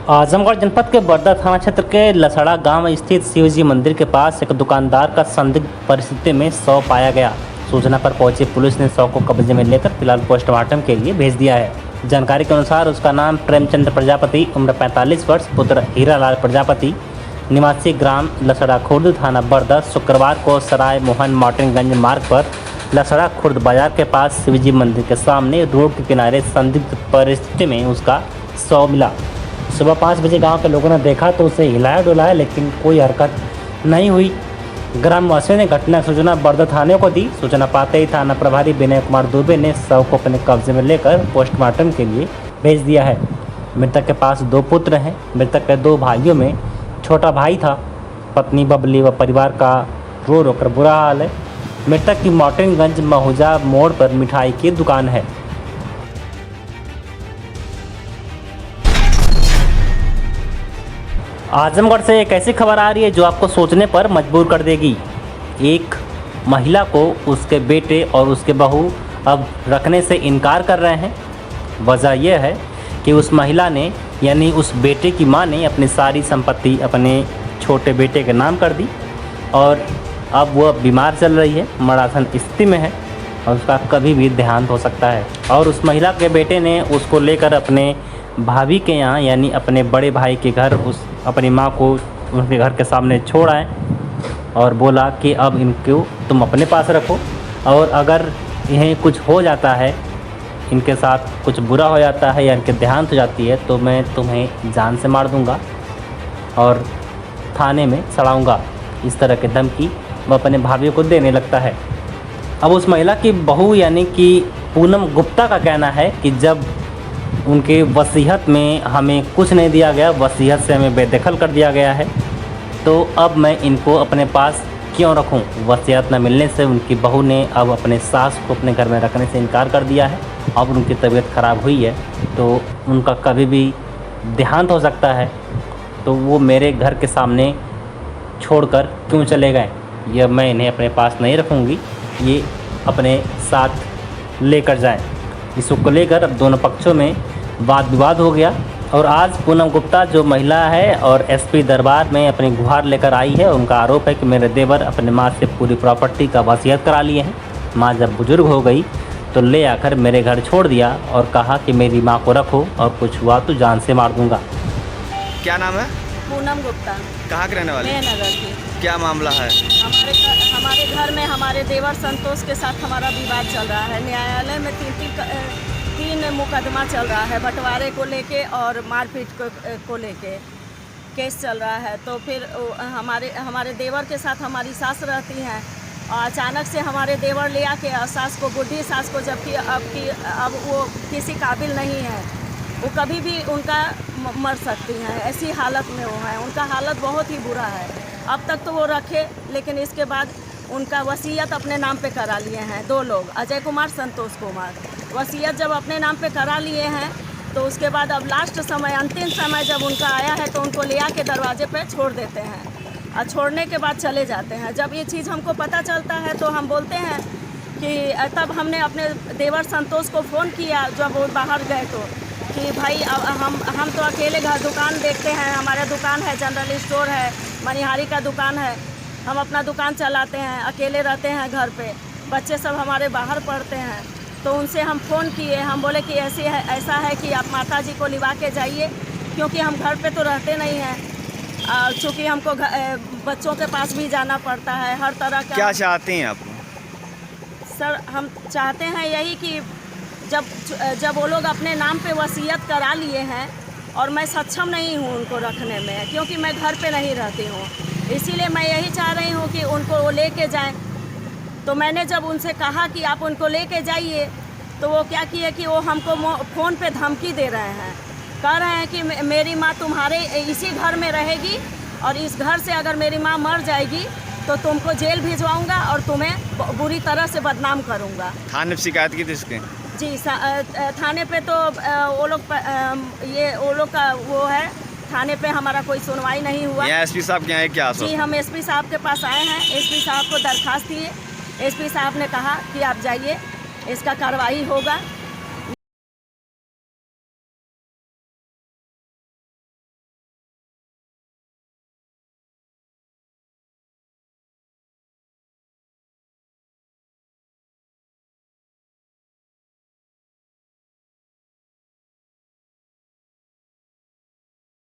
आजमगढ़ जनपद के बरदा थाना क्षेत्र के लसड़ा गांव स्थित शिवजी मंदिर के पास एक दुकानदार का संदिग्ध परिस्थिति में शव पाया गया। सूचना पर पहुंची पुलिस ने शव को कब्जे में लेकर फिलहाल पोस्टमार्टम के लिए भेज दिया है। जानकारी के अनुसार उसका नाम प्रेमचंद प्रजापति, उम्र 45 वर्ष, पुत्र हीरालाल प्रजापति, निवासी ग्राम लसड़ा खुर्द, थाना बरदा। शुक्रवार को सराय मोहन मार्टिनगंज मार्ग पर लसड़ा खुर्द बाजार के पास शिवजी मंदिर के सामने रोड के किनारे संदिग्ध परिस्थिति में उसका शव मिला। सुबह 5 बजे गांव के लोगों ने देखा तो उसे हिलाया डुलाया, लेकिन कोई हरकत नहीं हुई। ग्रामवासियों ने घटना की सूचना बरदा थाने को दी। सूचना पाते ही थाना प्रभारी विनय कुमार दुबे ने शव को अपने कब्जे में लेकर पोस्टमार्टम के लिए भेज दिया है। मृतक के पास 2 पुत्र हैं। मृतक के 2 भाइयों में छोटा भाई था। पत्नी बबली व परिवार का रो रो कर बुरा हाल है। मृतक की मार्टिनगंज महुजा मोड़ पर मिठाई की दुकान है। आजमगढ़ से एक ऐसी खबर आ रही है जो आपको सोचने पर मजबूर कर देगी। एक महिला को उसके बेटे और उसके बहू अब रखने से इनकार कर रहे हैं। वजह यह है कि उस महिला ने यानी उस बेटे की मां ने अपनी सारी संपत्ति अपने छोटे बेटे के नाम कर दी और अब वह बीमार चल रही है, मरासन स्थिति में है और उसका कभी भी देहांत हो सकता है। और उस महिला के बेटे ने उसको लेकर अपने भाभी के यहाँ यानी अपने बड़े भाई के घर उस अपनी माँ को उनके घर के सामने छोड़ आए और बोला कि अब इनको तुम अपने पास रखो और अगर इन्हें कुछ हो जाता है, इनके साथ कुछ बुरा हो जाता है या इनके देहांत हो जाती है तो मैं तुम्हें जान से मार दूंगा और थाने में सड़ाऊंगा। इस तरह की धमकी वह अपने भाभी को देने लगता है। अब उस महिला की बहू यानी कि पूनम गुप्ता का कहना है कि जब उनके वसीयत में हमें कुछ नहीं दिया गया, वसीयत से हमें बेदखल कर दिया गया है, तो अब मैं इनको अपने पास क्यों रखूं। वसीयत न मिलने से उनकी बहू ने अब अपने सास को अपने घर में रखने से इनकार कर दिया है। अब उनकी तबीयत ख़राब हुई है तो उनका कभी भी देहांत हो सकता है, तो वो मेरे घर के सामने छोड़कर क्यों चले गए। यह मैं इन्हें अपने पास नहीं रखूँगी, ये अपने साथ लेकर जाएँ। इसको लेकर अब दोनों पक्षों में वाद विवाद हो गया और आज पूनम गुप्ता जो महिला है और एसपी दरबार में अपनी गुहार लेकर आई है। उनका आरोप है कि मेरे देवर अपने माँ से पूरी प्रॉपर्टी का वसीयत करा लिए हैं। माँ जब बुजुर्ग हो गई तो ले आकर मेरे घर छोड़ दिया और कहा कि मेरी माँ को रखो और कुछ हुआ तो जान से मार दूंगा। क्या नाम है? पूनम गुप्ता। कहाँ के रहने वाले? मैं नगर की। क्या मामला है? हमारे घर में हमारे देवर संतोष के साथ हमारा विवाद चल रहा है। न्यायालय में तीन मुकदमा चल रहा है, बंटवारे को लेके और मारपीट को लेके केस चल रहा है। तो फिर हमारे देवर के साथ हमारी सास रहती हैं और अचानक से हमारे देवर ले आके सास को, बुढ़ी सास को, जबकि अब वो किसी काबिल नहीं है, वो कभी भी उनका मर सकती हैं, ऐसी हालत में वो है। उनका हालत बहुत ही बुरा है। अब तक तो वो रखे, लेकिन इसके बाद उनका वसीयत अपने नाम पे करा लिए हैं 2 लोग, अजय कुमार, संतोष कुमार। वसीयत जब अपने नाम पे करा लिए हैं तो उसके बाद अब लास्ट समय, अंतिम समय जब उनका आया है तो उनको ले आके दरवाजे पे छोड़ देते हैं और छोड़ने के बाद चले जाते हैं। जब ये चीज़ हमको पता चलता है तो हम बोलते हैं कि तब हमने अपने देवर संतोष को फ़ोन किया जब वो बाहर गए तो कि भाई हम तो अकेले घर दुकान देखते हैं, हमारा दुकान है, जनरल स्टोर है, मनिहारी का दुकान है, हम अपना दुकान चलाते हैं, अकेले रहते हैं घर पे, बच्चे सब हमारे बाहर पढ़ते हैं। तो उनसे हम फ़ोन किए, हम बोले कि ऐसा है कि आप माताजी को लिवा के जाइए, क्योंकि हम घर पे तो रहते नहीं हैं, चूँकि हमको बच्चों के पास भी जाना पड़ता है, हर तरह का। क्या चाहते हैं आप? सर, हम चाहते हैं यही कि जब वो लोग अपने नाम पे वसीयत करा लिए हैं और मैं सक्षम नहीं हूँ उनको रखने में, क्योंकि मैं घर पे नहीं रहती हूँ, इसीलिए मैं यही चाह रही हूँ कि उनको वो लेके जाएं। तो मैंने जब उनसे कहा कि आप उनको लेके जाइए तो वो क्या किए कि वो हमको फ़ोन पे धमकी दे रहे हैं, कह रहे हैं कि मेरी माँ तुम्हारे इसी घर में रहेगी और इस घर से अगर मेरी माँ मर जाएगी तो तुमको जेल भिजवाऊँगा और तुम्हें बुरी तरह से बदनाम करूँगा। थाने में शिकायत की थी इसके? जी, थाने पे तो वो लोग का वो है, थाने पे हमारा कोई सुनवाई नहीं हुआ। एसपी साहब के यहाँ है क्या? जी, हम एसपी साहब के पास आए हैं, एसपी साहब को दरखास्त दिए, एसपी साहब ने कहा कि आप जाइए, इसका कार्रवाई होगा